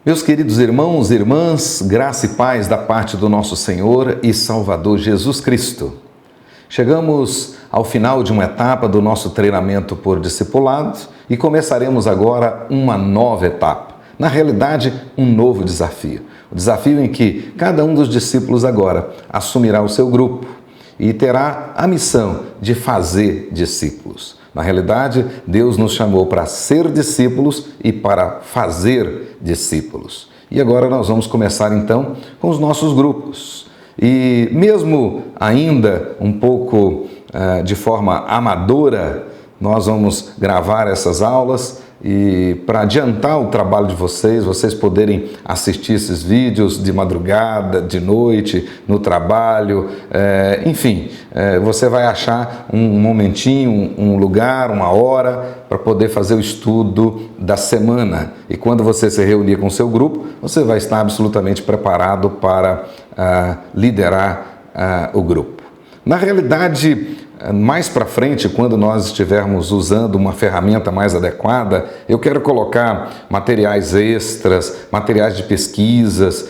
Meus queridos irmãos e irmãs, graça e paz da parte do nosso Senhor e Salvador Jesus Cristo. Chegamos ao final de uma etapa do nosso treinamento por discipulado e começaremos agora uma nova etapa. Na realidade, um novo desafio. O desafio em que cada um dos discípulos agora assumirá o seu grupo e terá a missão de fazer discípulos. Na realidade, Deus nos chamou para ser discípulos e para fazer discípulos. E agora nós vamos começar então com os nossos grupos. E mesmo ainda um pouco de forma amadora, nós vamos gravar essas aulas e para adiantar o trabalho de vocês poderem assistir esses vídeos de madrugada, de noite, no trabalho, enfim, você vai achar um momentinho, um lugar, uma hora para poder fazer o estudo da semana. E quando você se reunir com o seu grupo, você vai estar absolutamente preparado para liderar o grupo. Na realidade, mais para frente, quando nós estivermos usando uma ferramenta mais adequada, eu quero colocar materiais extras, materiais de pesquisas,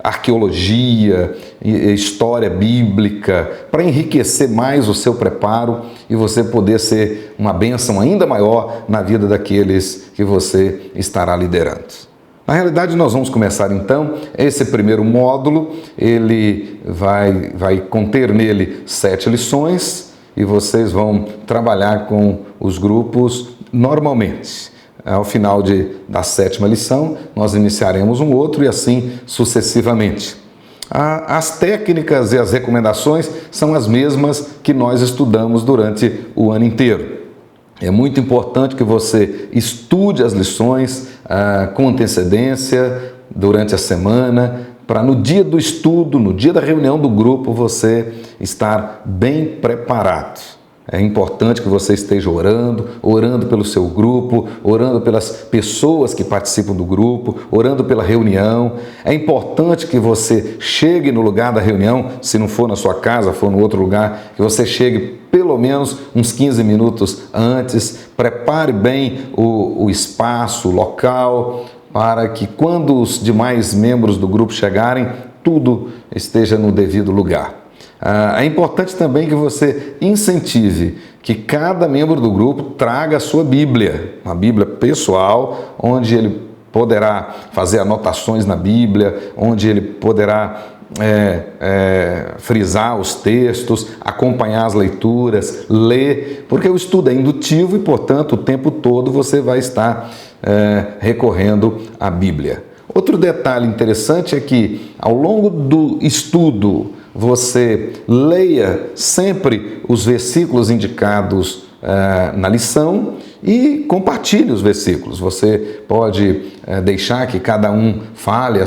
arqueologia, história bíblica, para enriquecer mais o seu preparo e você poder ser uma bênção ainda maior na vida daqueles que você estará liderando. Na realidade, nós vamos começar então esse primeiro módulo, ele vai conter nele 7 lições e vocês vão trabalhar com os grupos normalmente. Ao final da 7ª lição, nós iniciaremos um outro e assim sucessivamente. As técnicas e as recomendações são as mesmas que nós estudamos durante o ano inteiro. É muito importante que você estude as lições com antecedência durante a semana, para no dia do estudo, no dia da reunião do grupo, você estar bem preparado. É importante que você esteja orando pelo seu grupo, orando pelas pessoas que participam do grupo, orando pela reunião. É importante que você chegue no lugar da reunião, se não for na sua casa, for no outro lugar, que você chegue pelo menos uns 15 minutos antes, prepare bem o espaço, o local, para que quando os demais membros do grupo chegarem, tudo esteja no devido lugar. É importante também que você incentive que cada membro do grupo traga a sua Bíblia, uma Bíblia pessoal, onde ele poderá fazer anotações na Bíblia, onde ele poderá frisar os textos, acompanhar as leituras, ler, porque o estudo é indutivo e, portanto, o tempo todo você vai estar recorrendo à Bíblia. Outro detalhe interessante é que, ao longo do estudo, você leia sempre os versículos indicados na lição e compartilhe os versículos. Você pode deixar que cada um fale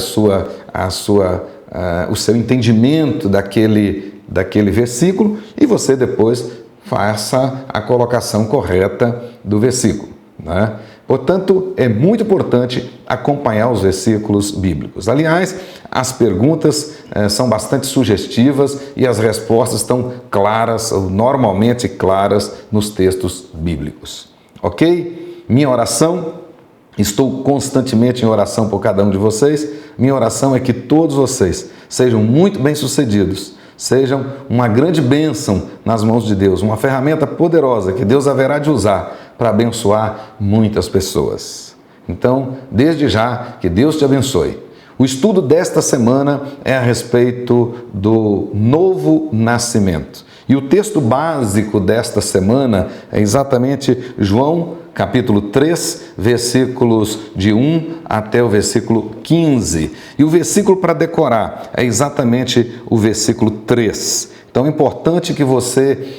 o seu entendimento daquele versículo e você depois faça a colocação correta do versículo, né? Portanto, é muito importante acompanhar os versículos bíblicos. Aliás, as perguntas são bastante sugestivas e as respostas estão claras, ou normalmente claras, nos textos bíblicos. Ok? Minha oração, estou constantemente em oração por cada um de vocês. Minha oração é que todos vocês sejam muito bem-sucedidos, sejam uma grande bênção nas mãos de Deus, uma ferramenta poderosa que Deus haverá de usar para abençoar muitas pessoas. Então, desde já, que Deus te abençoe. O estudo desta semana é a respeito do novo nascimento. E o texto básico desta semana é exatamente João, capítulo 3, versículos de 1 até o versículo 15. E o versículo para decorar é exatamente o versículo 3. Então é importante que você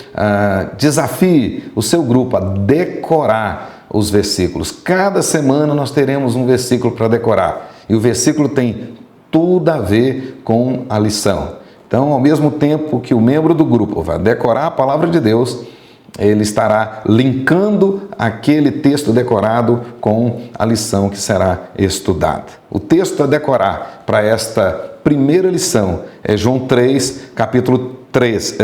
desafie o seu grupo a decorar os versículos. Cada semana nós teremos um versículo para decorar. E o versículo tem tudo a ver com a lição. Então, ao mesmo tempo que o membro do grupo vai decorar a palavra de Deus, ele estará linkando aquele texto decorado com a lição que será estudada. O texto a decorar para esta primeira lição é João 3, capítulo 3,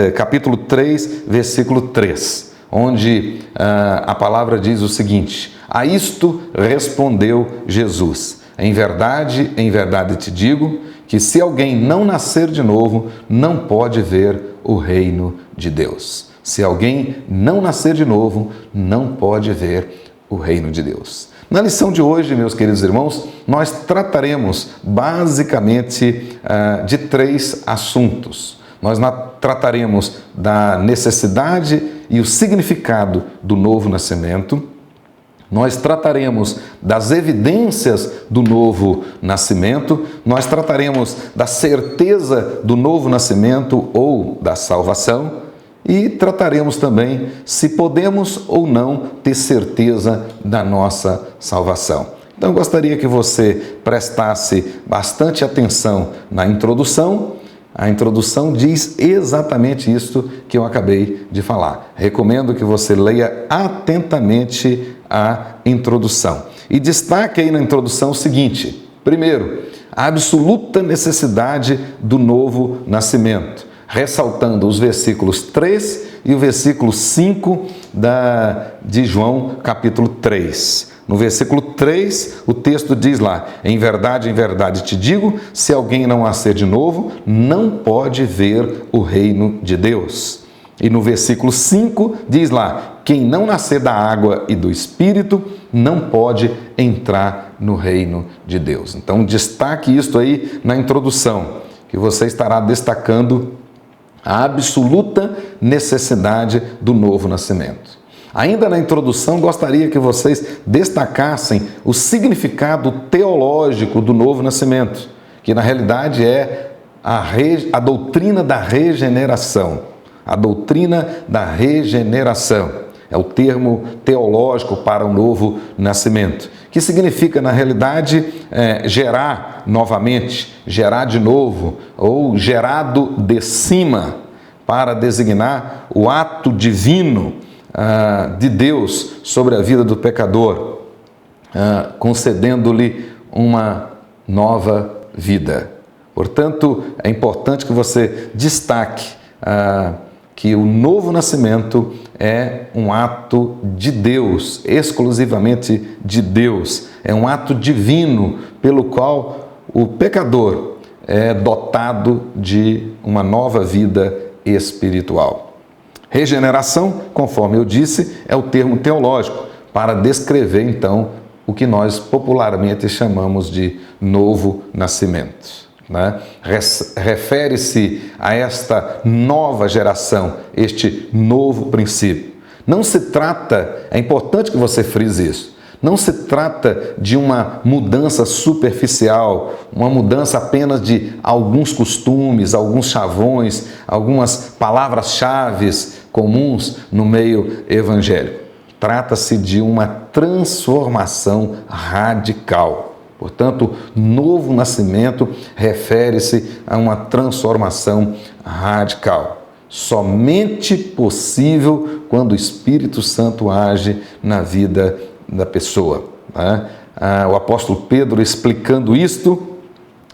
versículo 3, onde a palavra diz o seguinte: a isto respondeu Jesus: em verdade te digo, que se alguém não nascer de novo, não pode ver o reino de Deus. Se alguém não nascer de novo, não pode ver o reino de Deus. Na lição de hoje, meus queridos irmãos, nós trataremos basicamente de 3 assuntos. Nós trataremos da necessidade e o significado do novo nascimento. Nós trataremos das evidências do novo nascimento. Nós trataremos da certeza do novo nascimento ou da salvação. E trataremos também se podemos ou não ter certeza da nossa salvação. Então, eu gostaria que você prestasse bastante atenção na introdução. A introdução diz exatamente isso que eu acabei de falar. Recomendo que você leia atentamente a introdução. E destaque aí na introdução o seguinte: primeiro, a absoluta necessidade do novo nascimento, ressaltando os versículos 3 e o versículo 5 de João, capítulo 3. No versículo 3, o texto diz lá: em verdade te digo, se alguém não nascer de novo, não pode ver o reino de Deus. E no versículo 5 diz lá: quem não nascer da água e do Espírito não pode entrar no reino de Deus. Então, destaque isso aí na introdução, que você estará destacando a absoluta necessidade do novo nascimento. Ainda na introdução, gostaria que vocês destacassem o significado teológico do novo nascimento, que na realidade é a doutrina da regeneração. A doutrina da regeneração é o termo teológico para o novo nascimento, que significa, na realidade, gerar novamente, gerar de novo, ou gerado de cima, para designar o ato divino de Deus sobre a vida do pecador, concedendo-lhe uma nova vida. Portanto, é importante que você destaque que o novo nascimento é um ato de Deus, exclusivamente de Deus. É um ato divino pelo qual o pecador é dotado de uma nova vida espiritual. Regeneração, conforme eu disse, é o termo teológico para descrever, então, o que nós popularmente chamamos de novo nascimento. Refere-se a esta nova geração, este novo princípio. Não se trata, é importante que você frise isso, não se trata de uma mudança superficial, uma mudança apenas de alguns costumes, alguns chavões, algumas palavras-chave comuns no meio evangélico. Trata-se de uma transformação radical. Portanto, novo nascimento refere-se a uma transformação radical. Somente possível quando o Espírito Santo age na vida da pessoa. O apóstolo Pedro, explicando isto,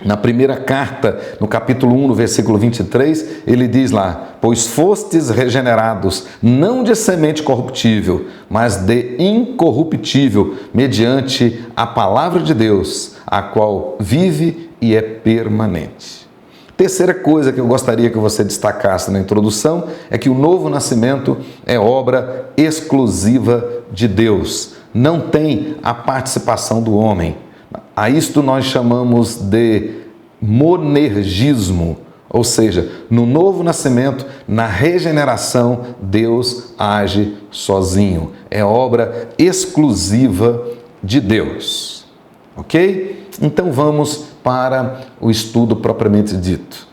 na primeira carta, no capítulo 1, no versículo 23, ele diz lá: pois fostes regenerados, não de semente corruptível, mas de incorruptível, mediante a palavra de Deus, a qual vive e é permanente. Terceira coisa que eu gostaria que você destacasse na introdução é que o novo nascimento é obra exclusiva de Deus. Não tem a participação do homem. A isto nós chamamos de monergismo, ou seja, no novo nascimento, na regeneração, Deus age sozinho. É obra exclusiva de Deus. Ok? Então vamos para o estudo propriamente dito.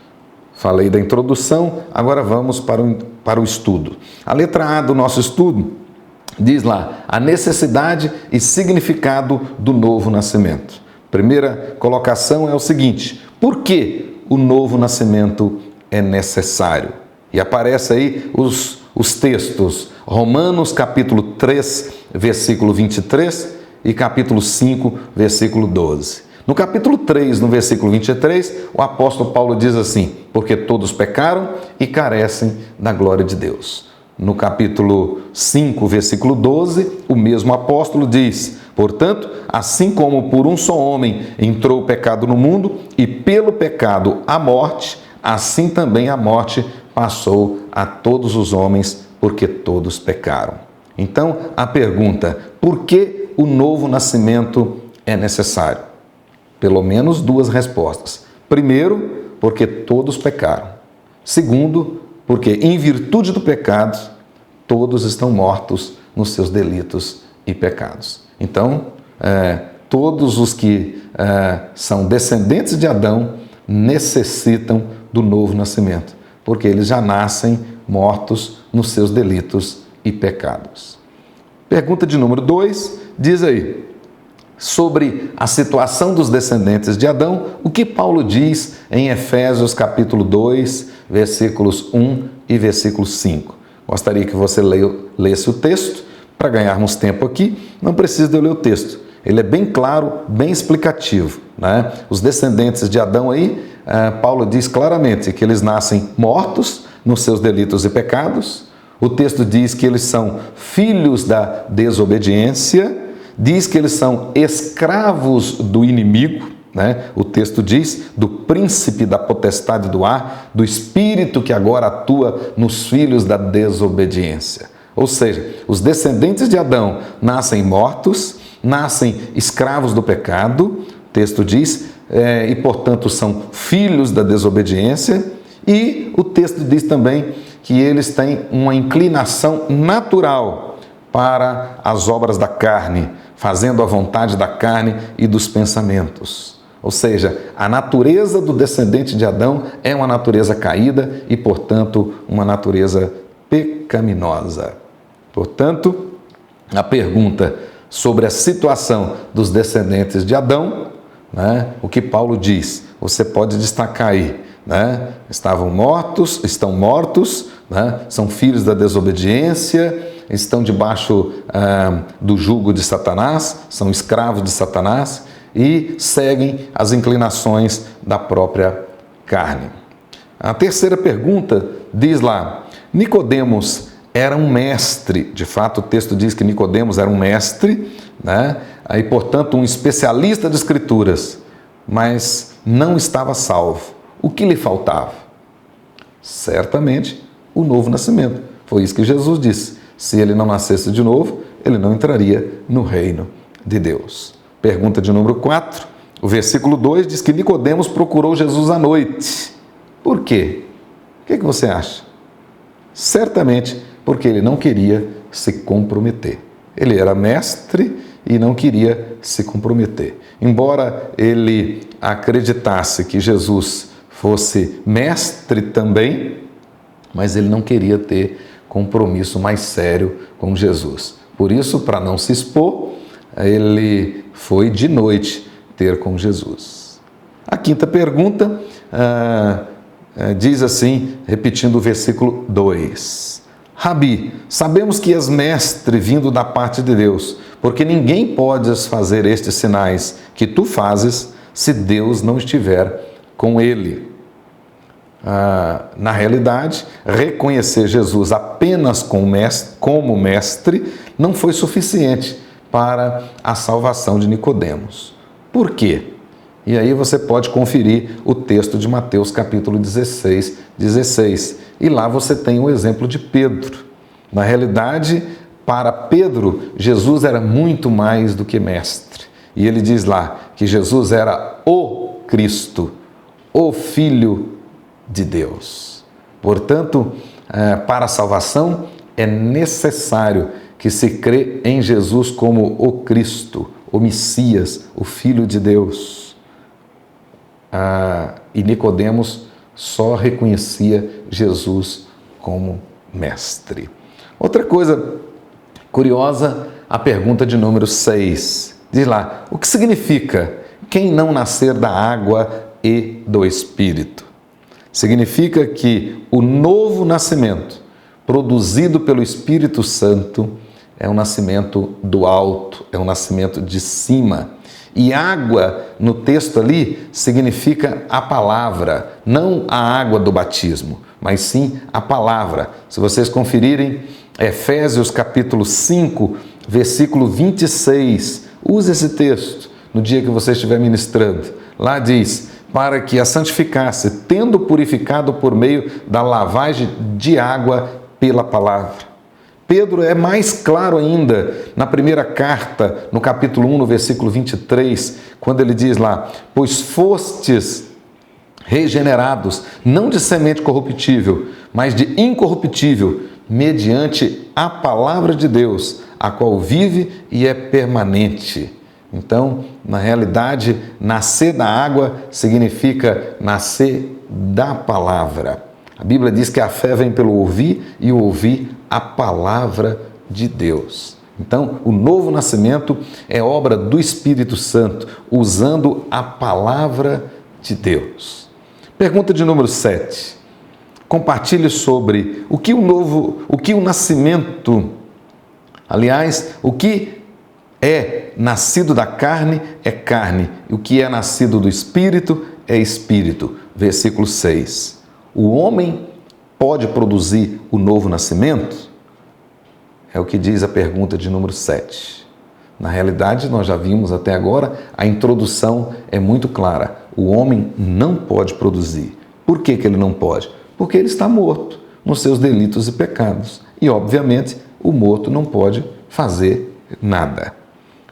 Falei da introdução, agora vamos para o estudo. A letra A do nosso estudo diz lá: a necessidade e significado do novo nascimento. Primeira colocação é o seguinte: por que o novo nascimento é necessário? E aparece aí os textos, Romanos capítulo 3, versículo 23 e capítulo 5, versículo 12. No capítulo 3, no versículo 23, o apóstolo Paulo diz assim: porque todos pecaram e carecem da glória de Deus. No capítulo 5, versículo 12, o mesmo apóstolo diz: Portanto, assim como por um só homem entrou o pecado no mundo, e pelo pecado a morte, assim também a morte passou a todos os homens, porque todos pecaram. Então, a pergunta: por que o novo nascimento é necessário? Pelo menos duas respostas. Primeiro, porque todos pecaram. Segundo, porque em virtude do pecado, todos estão mortos nos seus delitos e pecados. Então, todos os que são descendentes de Adão necessitam do novo nascimento, porque eles já nascem mortos nos seus delitos e pecados. Pergunta de número 2, diz aí, sobre a situação dos descendentes de Adão, o que Paulo diz em Efésios capítulo 2, versículos 1 e versículo 5. Gostaria que você lesse o texto. Para ganharmos tempo aqui, não precisa de eu ler o texto. Ele é bem claro, bem explicativo, né? Os descendentes de Adão aí, Paulo diz claramente que eles nascem mortos nos seus delitos e pecados. O texto diz que eles são filhos da desobediência, diz que eles são escravos do inimigo, né? O texto diz do príncipe da potestade do ar, do espírito que agora atua nos filhos da desobediência. Ou seja, os descendentes de Adão nascem mortos, nascem escravos do pecado, o texto diz, e portanto são filhos da desobediência, e o texto diz também que eles têm uma inclinação natural para as obras da carne, fazendo a vontade da carne e dos pensamentos. Ou seja, a natureza do descendente de Adão é uma natureza caída e, portanto, uma natureza pecaminosa. Portanto, a pergunta sobre a situação dos descendentes de Adão, né, o que Paulo diz, você pode destacar aí, né, estão mortos, né, são filhos da desobediência, estão debaixo do jugo de Satanás, são escravos de Satanás e seguem as inclinações da própria carne. A terceira pergunta diz lá, Nicodemos era um mestre, de fato o texto diz que Nicodemos era um mestre, né? E portanto um especialista de escrituras, mas não estava salvo. O que lhe faltava? Certamente o novo nascimento. Foi isso que Jesus disse. Se ele não nascesse de novo, ele não entraria no reino de Deus. Pergunta de número 4, o versículo 2 diz que Nicodemos procurou Jesus à noite. Por quê? O que você acha? Certamente porque ele não queria se comprometer. Ele era mestre e não queria se comprometer. Embora ele acreditasse que Jesus fosse mestre também, mas ele não queria ter compromisso mais sério com Jesus. Por isso, para não se expor, ele foi de noite ter com Jesus. A quinta pergunta diz assim, repetindo o versículo 2. Rabi, sabemos que és mestre vindo da parte de Deus, porque ninguém pode fazer estes sinais que tu fazes se Deus não estiver com ele. Na realidade, reconhecer Jesus apenas como mestre não foi suficiente para a salvação de Nicodemos. Por quê? E aí você pode conferir o texto de Mateus capítulo 16. E lá você tem o exemplo de Pedro. Na realidade, para Pedro, Jesus era muito mais do que mestre. E ele diz lá que Jesus era o Cristo, o Filho de Deus. Portanto, para a salvação é necessário que se crê em Jesus como o Cristo, o Messias, o Filho de Deus. E Nicodemos só reconhecia Jesus como mestre. Outra coisa curiosa, a pergunta de número 6. Diz lá, o que significa quem não nascer da água e do Espírito? Significa que o novo nascimento, produzido pelo Espírito Santo, é um nascimento do alto, é um nascimento de cima. E água, no texto ali, significa a palavra, não a água do batismo, mas sim a palavra. Se vocês conferirem Efésios capítulo 5, versículo 26, use esse texto no dia que você estiver ministrando. Lá diz, para que a santificasse, tendo purificado por meio da lavagem de água pela palavra. Pedro é mais claro ainda na primeira carta, no capítulo 1, no versículo 23, quando ele diz lá, pois fostes regenerados, não de semente corruptível, mas de incorruptível, mediante a palavra de Deus, a qual vive e é permanente. Então, na realidade, nascer da água significa nascer da palavra. A Bíblia diz que a fé vem pelo ouvir e o ouvir a palavra de Deus. Então, o novo nascimento é obra do Espírito Santo, usando a palavra de Deus. Pergunta de número 7. Compartilhe sobre o que o nascimento, aliás, o que é nascido da carne é carne, e o que é nascido do Espírito é Espírito. Versículo 6. O homem pode produzir o novo nascimento? É o que diz a pergunta de número 7. Na realidade, nós já vimos até agora, a introdução é muito clara. O homem não pode produzir. Por que ele não pode? Porque ele está morto nos seus delitos e pecados. E, obviamente, o morto não pode fazer nada.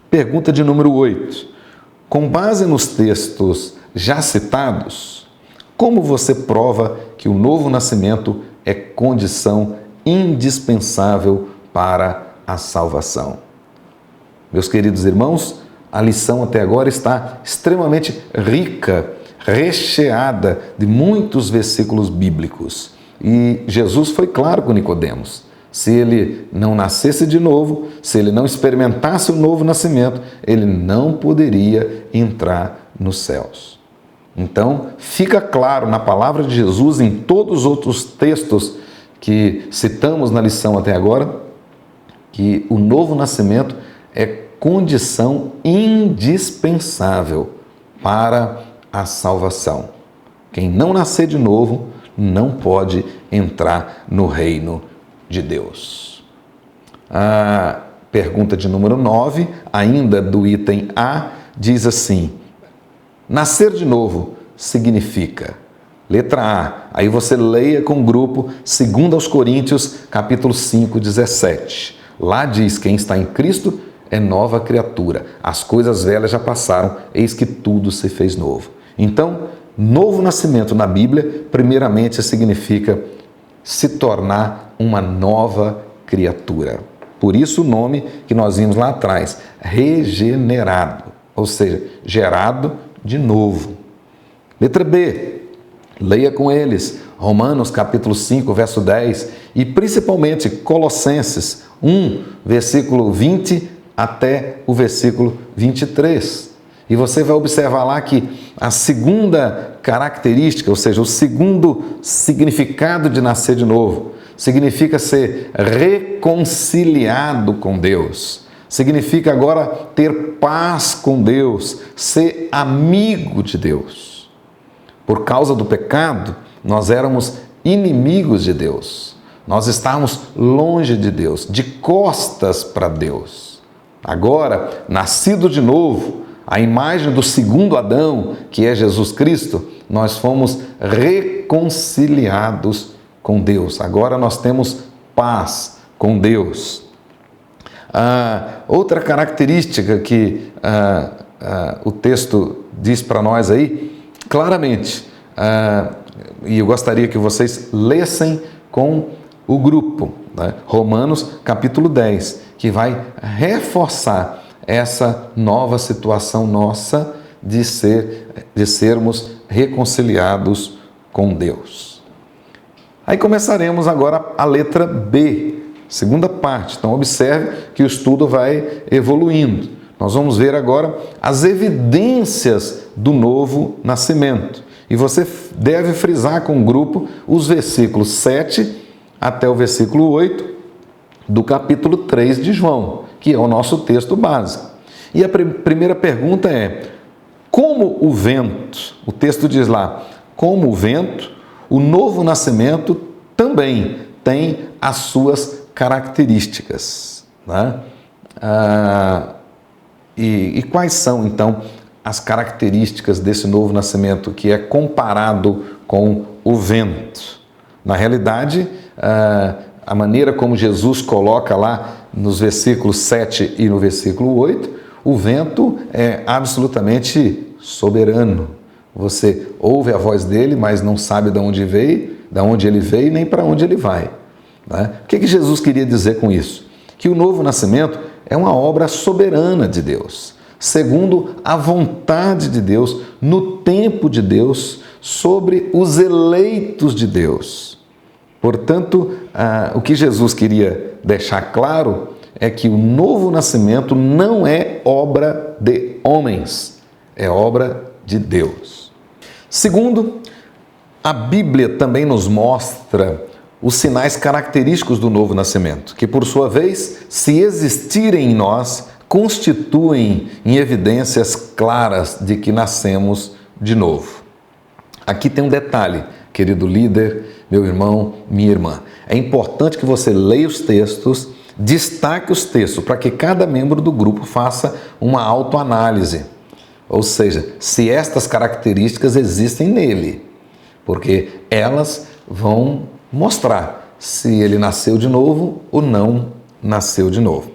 Pergunta de número 8. Com base nos textos já citados, como você prova que o novo nascimento é condição indispensável para a salvação? Meus queridos irmãos, a lição até agora está extremamente rica, recheada de muitos versículos bíblicos. E Jesus foi claro com Nicodemos. Se ele não nascesse de novo, se ele não experimentasse o novo nascimento, ele não poderia entrar nos céus. Então, fica claro na palavra de Jesus, em todos os outros textos que citamos na lição até agora, que o novo nascimento é condição indispensável para a salvação. Quem não nascer de novo não pode entrar no reino de Deus. A pergunta de número 9, ainda do item A, diz assim: nascer de novo significa, letra A, aí você leia com o grupo 2 Coríntios, capítulo 5, 17. Lá diz, quem está em Cristo é nova criatura. As coisas velhas já passaram, eis que tudo se fez novo. Então, novo nascimento na Bíblia, primeiramente significa se tornar uma nova criatura. Por isso o nome que nós vimos lá atrás, regenerado, ou seja, gerado de novo. Letra B, leia com eles Romanos capítulo 5, verso 10 e principalmente Colossenses 1, versículo 20 até o versículo 23. E você vai observar lá que a segunda característica, ou seja, o segundo significado de nascer de novo, significa ser reconciliado com Deus. Significa agora ter paz com Deus, ser amigo de Deus. Por causa do pecado, nós éramos inimigos de Deus. Nós estávamos longe de Deus, de costas para Deus. Agora, nascido de novo, a imagem do segundo Adão, que é Jesus Cristo, nós fomos reconciliados com Deus. Agora nós temos paz com Deus. Outra característica que o texto diz para nós aí, claramente, e eu gostaria que vocês lessem com o grupo, né? Romanos capítulo 10, que vai reforçar essa nova situação nossa de sermos reconciliados com Deus. Aí começaremos agora a letra B, segunda parte. Então observe que o estudo vai evoluindo. Nós vamos ver agora as evidências do novo nascimento. E você deve frisar com o grupo os versículos 7 até o versículo 8 do capítulo 3 de João, que é o nosso texto básico. E a primeira pergunta é: como o vento, o texto diz lá, como o vento, o novo nascimento também tem as suas características, né? E quais são, então, as características desse novo nascimento que é comparado com o vento? Na realidade, a maneira como Jesus coloca lá nos versículos 7 e no versículo 8, o vento é absolutamente soberano. Você ouve a voz dele, mas não sabe de onde ele veio, nem para onde ele vai. Né? O que Jesus queria dizer com isso? Que o novo nascimento é uma obra soberana de Deus, segundo a vontade de Deus, no tempo de Deus, sobre os eleitos de Deus. Portanto, o que Jesus queria deixar claro é que o novo nascimento não é obra de homens, é obra de Deus. Segundo, a Bíblia também nos mostra os sinais característicos do novo nascimento, que por sua vez, se existirem em nós, constituem em evidências claras de que nascemos de novo. Aqui tem um detalhe, querido líder, meu irmão, minha irmã. É importante que você leia os textos, destaque os textos, para que cada membro do grupo faça uma autoanálise. Ou seja, se estas características existem nele, porque elas vão mostrar se ele nasceu de novo ou não nasceu de novo.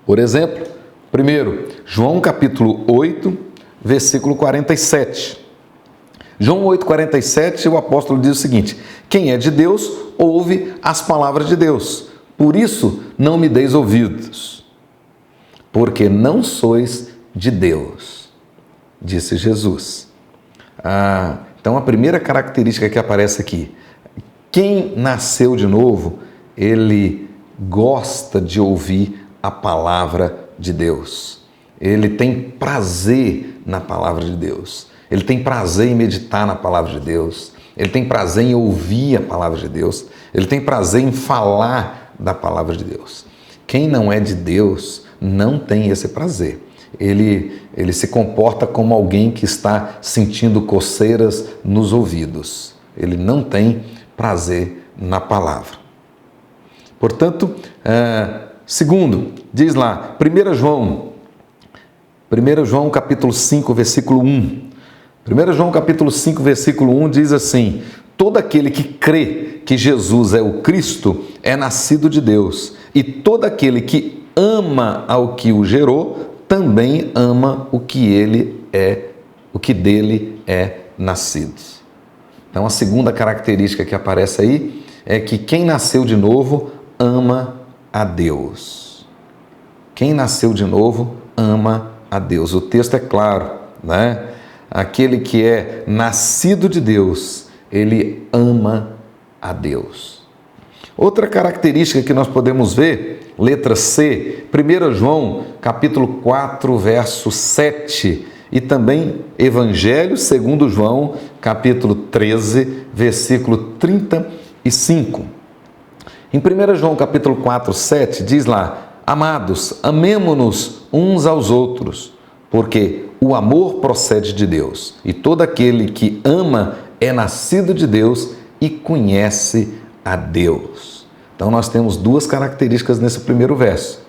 Por exemplo, primeiro, João capítulo 8, versículo 47. João 8,47, o apóstolo diz o seguinte: quem é de Deus, ouve as palavras de Deus. Por isso, não me deis ouvidos, porque não sois de Deus, disse Jesus. Então, a primeira característica que aparece aqui: quem nasceu de novo, ele gosta de ouvir a palavra de Deus. Ele tem prazer na palavra de Deus. Ele tem prazer em meditar na palavra de Deus. Ele tem prazer em ouvir a palavra de Deus. Ele tem prazer em falar da palavra de Deus. Quem não é de Deus não tem esse prazer. Ele se comporta como alguém que está sentindo coceiras nos ouvidos. Ele não tem prazer na palavra. Portanto, segundo, diz lá, 1 João capítulo 5, versículo 1. 1 João capítulo 5, versículo 1 diz assim: todo aquele que crê que Jesus é o Cristo é nascido de Deus, e todo aquele que ama ao que o gerou também ama o que dele é nascido. Então, a segunda característica que aparece aí é que quem nasceu de novo ama a Deus. Quem nasceu de novo ama a Deus. O texto é claro, né? Aquele que é nascido de Deus, ele ama a Deus. Outra característica que nós podemos ver, letra C, 1 João, capítulo 4, verso 7, e também Evangelho segundo João, capítulo 13, versículo 35. Em 1 João, capítulo 4, 7, diz lá: amados, amemo-nos uns aos outros, porque o amor procede de Deus, e todo aquele que ama é nascido de Deus e conhece a Deus. Então nós temos duas características nesse primeiro verso.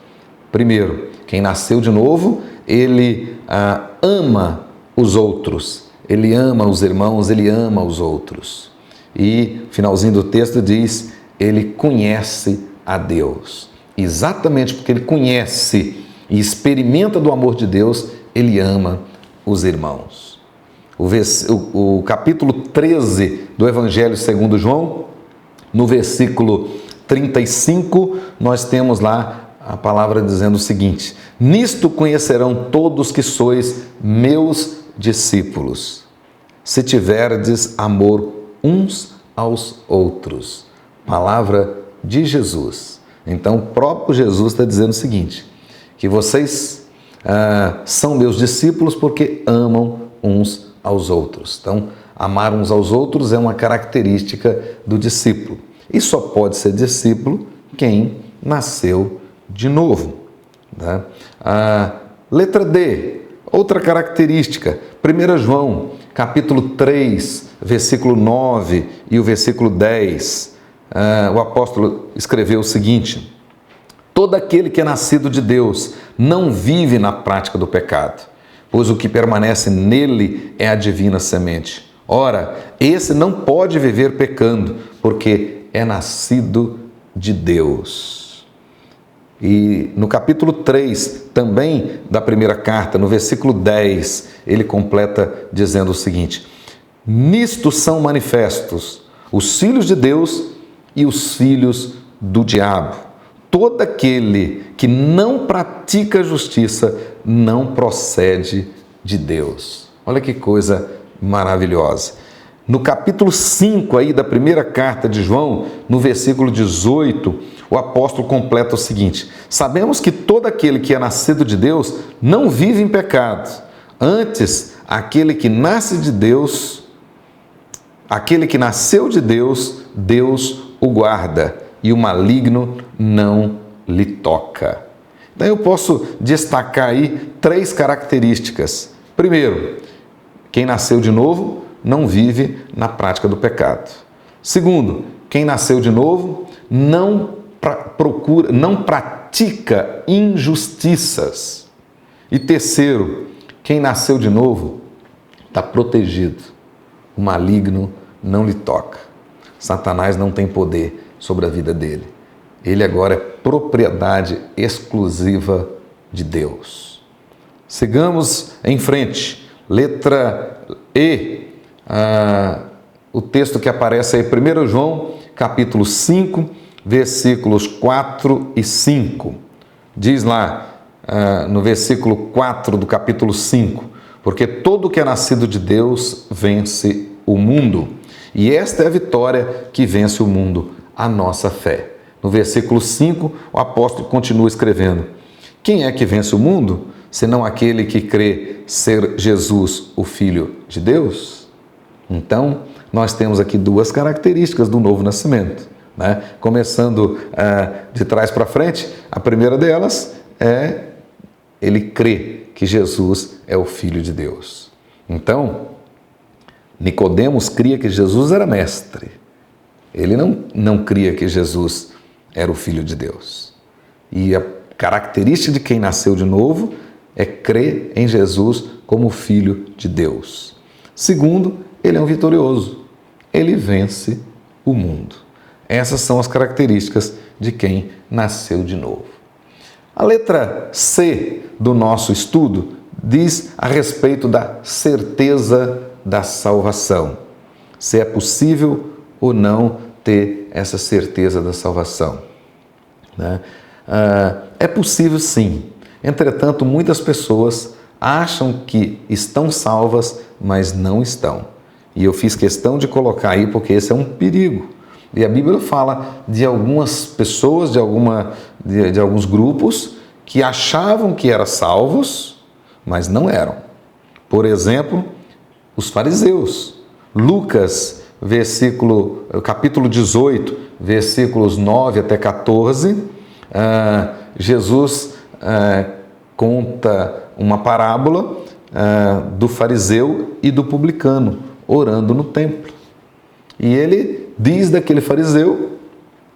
Primeiro, quem nasceu de novo, ele ama os outros, ele ama os irmãos, ele ama os outros. E finalzinho do texto diz, ele conhece a Deus. Exatamente porque ele conhece e experimenta do amor de Deus, ele ama os irmãos. O capítulo 13 do Evangelho segundo João, no versículo 35, nós temos lá a palavra dizendo o seguinte: nisto conhecerão todos que sois meus discípulos, se tiverdes amor uns aos outros. Palavra de Jesus. Então, o próprio Jesus está dizendo o seguinte, que vocês são meus discípulos porque amam uns aos outros. Então, amar uns aos outros é uma característica do discípulo. E só pode ser discípulo quem nasceu de novo. Né? Letra D, outra característica, 1 João, capítulo 3, versículo 9 e o versículo 10, o apóstolo escreveu o seguinte: Todo aquele que é nascido de Deus não vive na prática do pecado, pois o que permanece nele é a divina semente. Ora, esse não pode viver pecando, porque é nascido de Deus. E no capítulo 3, também da primeira carta, no versículo 10, ele completa dizendo o seguinte: nisto são manifestos os filhos de Deus e os filhos do diabo. Todo aquele que não pratica a justiça não procede de Deus. Olha que coisa maravilhosa. No capítulo 5 aí da primeira carta de João, no versículo 18, o apóstolo completa o seguinte: sabemos que todo aquele que é nascido de Deus não vive em pecado. Antes, aquele que nasce de Deus, aquele que nasceu de Deus, Deus o guarda, e o maligno não lhe toca. Então eu posso destacar aí 3 características. Primeiro, quem nasceu de novo não vive na prática do pecado. Segundo, quem nasceu de novo não pratica injustiças. E terceiro, quem nasceu de novo está protegido. O maligno não lhe toca. Satanás não tem poder sobre a vida dele. Ele agora é propriedade exclusiva de Deus. Sigamos em frente. Letra E. O texto que aparece aí, 1 João, capítulo 5, versículos 4 e 5. Diz lá, no versículo 4 do capítulo 5, porque todo que é nascido de Deus vence o mundo. E esta é a vitória que vence o mundo, a nossa fé. No versículo 5, o apóstolo continua escrevendo: quem é que vence o mundo, senão aquele que crê ser Jesus, o Filho de Deus? Então, nós temos aqui 2 características do novo nascimento, né? Começando de trás para frente, a primeira delas é ele crê que Jesus é o Filho de Deus. Então, Nicodemos cria que Jesus era mestre. Ele não cria que Jesus era o Filho de Deus. E a característica de quem nasceu de novo é crer em Jesus como Filho de Deus. Segundo, ele é um vitorioso. Ele vence o mundo. Essas são as características de quem nasceu de novo. A letra C do nosso estudo diz a respeito da certeza da salvação. Se é possível ou não ter essa certeza da salvação, né? É possível sim. Entretanto, muitas pessoas acham que estão salvas, mas não estão. E eu fiz questão de colocar aí porque esse é um perigo. E a Bíblia fala de algumas pessoas, de alguns grupos que achavam que eram salvos, mas não eram. Por exemplo, os fariseus. Lucas, capítulo 18, versículos 9 até 14, Jesus conta uma parábola do fariseu e do publicano orando no templo. E ele diz daquele fariseu,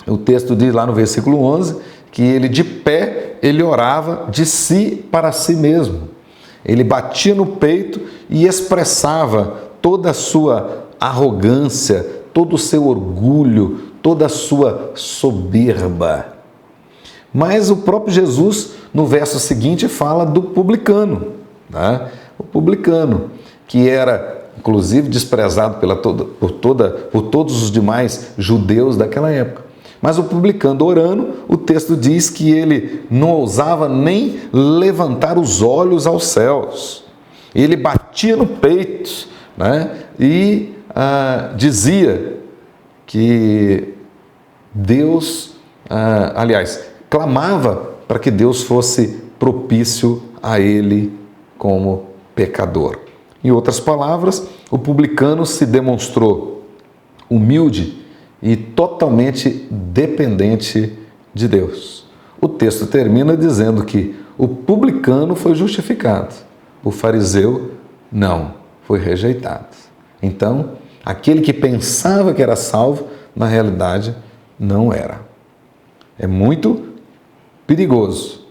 o texto diz lá no versículo 11, que ele de pé, ele orava de si para si mesmo. Ele batia no peito e expressava toda a sua arrogância, todo o seu orgulho, toda a sua soberba. Mas o próprio Jesus, no verso seguinte, fala do publicano, né? O publicano, que era inclusive desprezado por todos os demais judeus daquela época. Mas o publicano orando, o texto diz que ele não ousava nem levantar os olhos aos céus. Ele batia no peito, né? E dizia que Deus, clamava para que Deus fosse propício a ele como pecador. Em outras palavras, o publicano se demonstrou humilde e totalmente dependente de Deus. O texto termina dizendo que o publicano foi justificado, o fariseu não, foi rejeitado. Então, aquele que pensava que era salvo, na realidade, não era. É muito perigoso.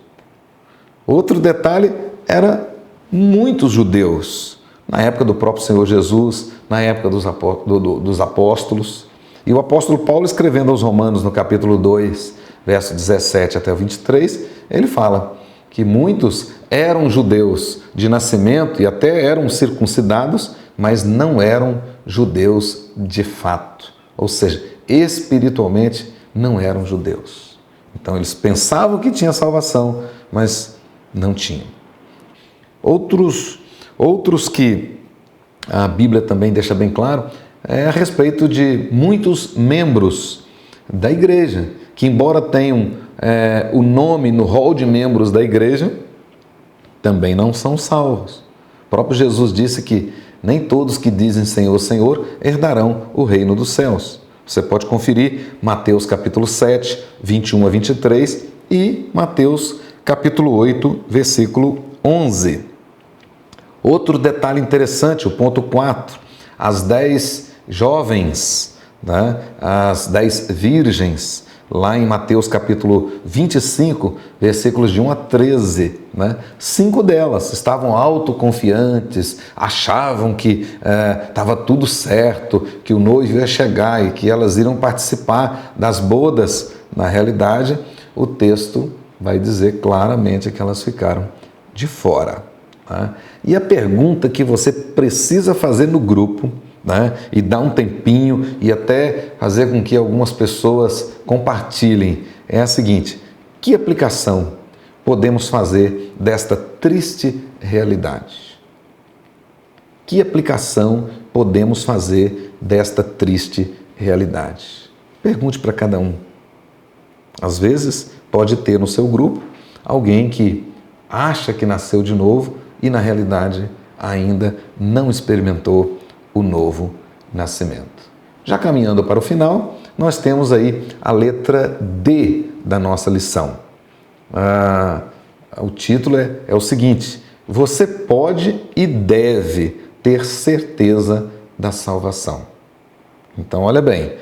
Outro detalhe era muitos judeus, na época do próprio Senhor Jesus, na época dos apóstolos. E o apóstolo Paulo, escrevendo aos Romanos, no capítulo 2, verso 17 até o 23, ele fala que muitos eram judeus de nascimento e até eram circuncidados, mas não eram judeus de fato. Ou seja, espiritualmente não eram judeus. Então eles pensavam que tinha salvação, mas não tinham. Outros que a Bíblia também deixa bem claro é a respeito de muitos membros da igreja, que embora tenham o nome no rol de membros da igreja, também não são salvos. O próprio Jesus disse que nem todos que dizem Senhor, Senhor, herdarão o reino dos céus. Você pode conferir Mateus capítulo 7, 21 a 23 e Mateus capítulo 8, versículo 11. Outro detalhe interessante, o ponto 4, as 10 jovens, né, as 10 virgens, lá em Mateus capítulo 25, versículos de 1 a 13, né? 5 delas estavam autoconfiantes, achavam que estava tudo certo, que o noivo ia chegar e que elas iriam participar das bodas. Na realidade, o texto vai dizer claramente que elas ficaram de fora. Né? E a pergunta que você precisa fazer no grupo, né, e dar um tempinho e até fazer com que algumas pessoas compartilhem, é a seguinte: que aplicação podemos fazer desta triste realidade? Que aplicação podemos fazer desta triste realidade? Pergunte para cada um. Às vezes pode ter no seu grupo alguém que acha que nasceu de novo e na realidade ainda não experimentou o novo nascimento. Já caminhando para o final, nós temos aí a letra D da nossa lição. O título é o seguinte: você pode e deve ter certeza da salvação. Então, olha bem,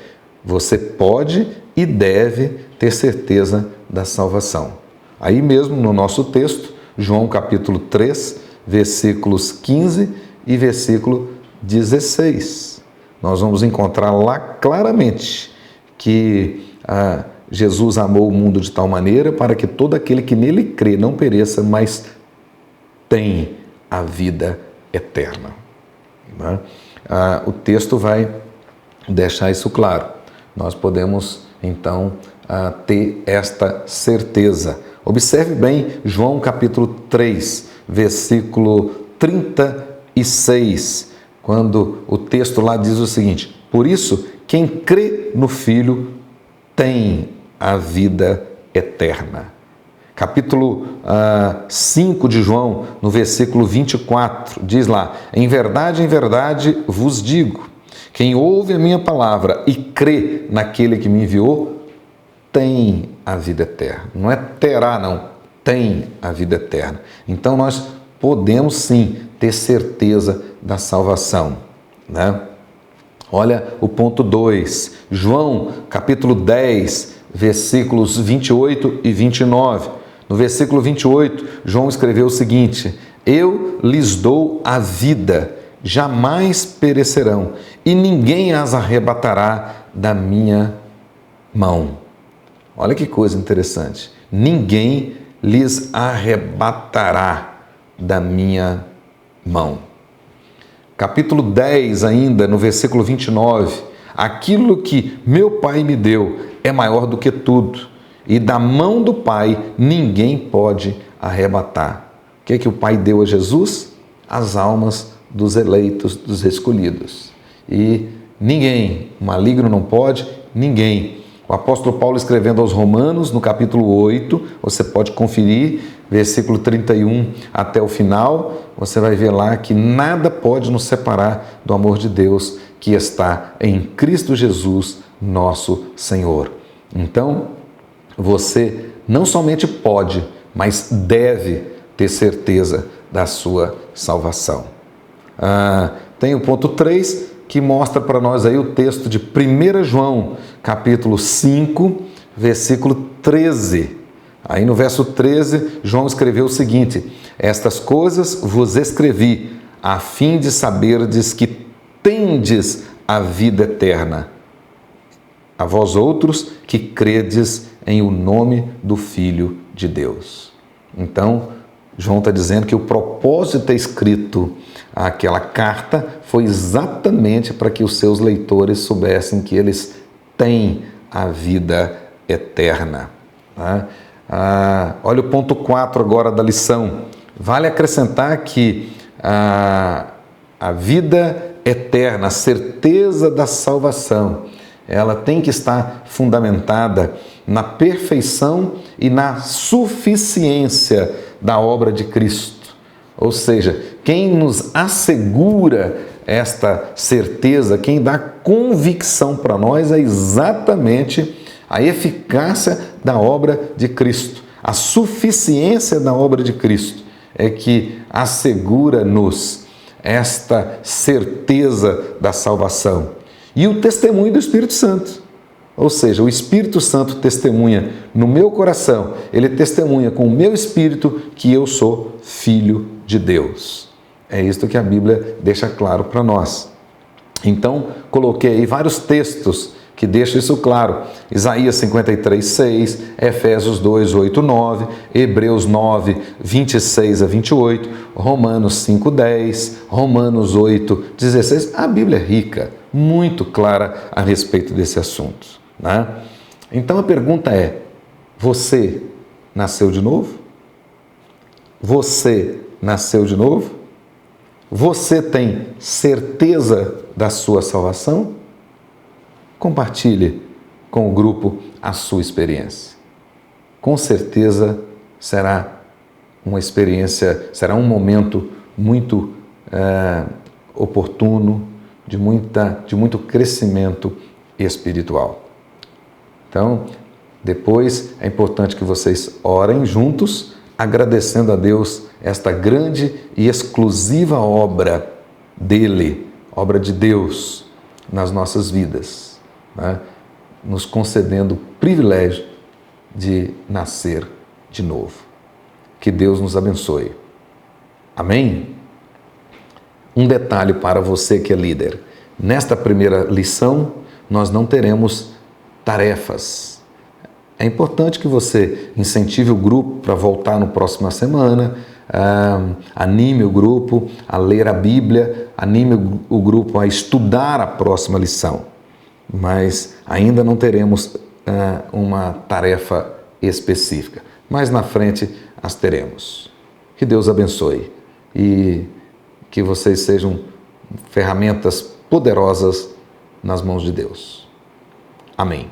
você pode e deve ter certeza da salvação. Aí mesmo no nosso texto, João capítulo 3, versículos 15 e versículo 16. Nós vamos encontrar lá claramente que Jesus amou o mundo de tal maneira para que todo aquele que nele crê não pereça, mas tem a vida eterna. Né? O texto vai deixar isso claro. Nós podemos, então, ter esta certeza. Observe bem João capítulo 3, versículo 36, quando o texto lá diz o seguinte: por isso, quem crê no Filho tem a vida eterna. Capítulo 5 de João, no versículo 24, diz lá: em verdade vos digo, quem ouve a minha palavra e crê naquele que me enviou, tem a vida eterna. Não é terá, não. Tem a vida eterna. Então nós podemos sim ter certeza da salvação, né? Olha o ponto 2, João capítulo 10, versículos 28 e 29. No versículo 28, João escreveu o seguinte: eu lhes dou a vida, jamais perecerão, e ninguém as arrebatará da minha mão. Olha que coisa interessante. Ninguém lhes arrebatará da minha mão. Capítulo 10 ainda, no versículo 29. Aquilo que meu Pai me deu é maior do que tudo, e da mão do Pai ninguém pode arrebatar. O que é que o Pai deu a Jesus? As almas dos eleitos, dos escolhidos. E ninguém, o maligno não pode, ninguém. O apóstolo Paulo, escrevendo aos Romanos, no capítulo 8, você pode conferir, versículo 31 até o final, você vai ver lá que nada pode nos separar do amor de Deus que está em Cristo Jesus, nosso Senhor. Então, você não somente pode, mas deve ter certeza da sua salvação. Tem o ponto 3, que mostra para nós aí o texto de 1 João, capítulo 5, versículo 13. Aí no verso 13, João escreveu o seguinte: estas coisas vos escrevi, a fim de saberdes que tendes a vida eterna, a vós outros que credes em o nome do Filho de Deus. Então, João está dizendo que o propósito de ter escrito aquela carta foi exatamente para que os seus leitores soubessem que eles têm a vida eterna. Né? Olha o ponto 4 agora da lição. Vale acrescentar que a vida eterna, a certeza da salvação, ela tem que estar fundamentada na perfeição e na suficiência da obra de Cristo. Ou seja, quem nos assegura esta certeza, quem dá convicção para nós é exatamente a eficácia da obra de Cristo. A suficiência da obra de Cristo é que assegura-nos esta certeza da salvação. E o testemunho do Espírito Santo. Ou seja, o Espírito Santo testemunha no meu coração, ele testemunha com o meu espírito que eu sou filho de Deus. É isto que a Bíblia deixa claro para nós. Então, coloquei aí vários textos que deixam isso claro. Isaías 53:6, Efésios 2:8-9, Hebreus 9:26-28, Romanos 5:10, Romanos 8:16. A Bíblia é rica, muito clara a respeito desse assunto. Né? Então a pergunta é: você nasceu de novo? Você nasceu de novo? Você tem certeza da sua salvação? Compartilhe com o grupo a sua experiência. Com certeza será uma experiência, será um momento muito oportuno, de muito crescimento espiritual. Então, depois é importante que vocês orem juntos, agradecendo a Deus esta grande e exclusiva obra dele, obra de Deus nas nossas vidas, né? Nos concedendo o privilégio de nascer de novo. Que Deus nos abençoe. Amém? Um detalhe para você que é líder. Nesta primeira lição, nós não teremos tarefas. É importante que você incentive o grupo para voltar na próxima semana, anime o grupo a ler a Bíblia, anime o grupo a estudar a próxima lição. Mas ainda não teremos uma tarefa específica. Mas na frente as teremos. Que Deus abençoe e que vocês sejam ferramentas poderosas nas mãos de Deus. Amém.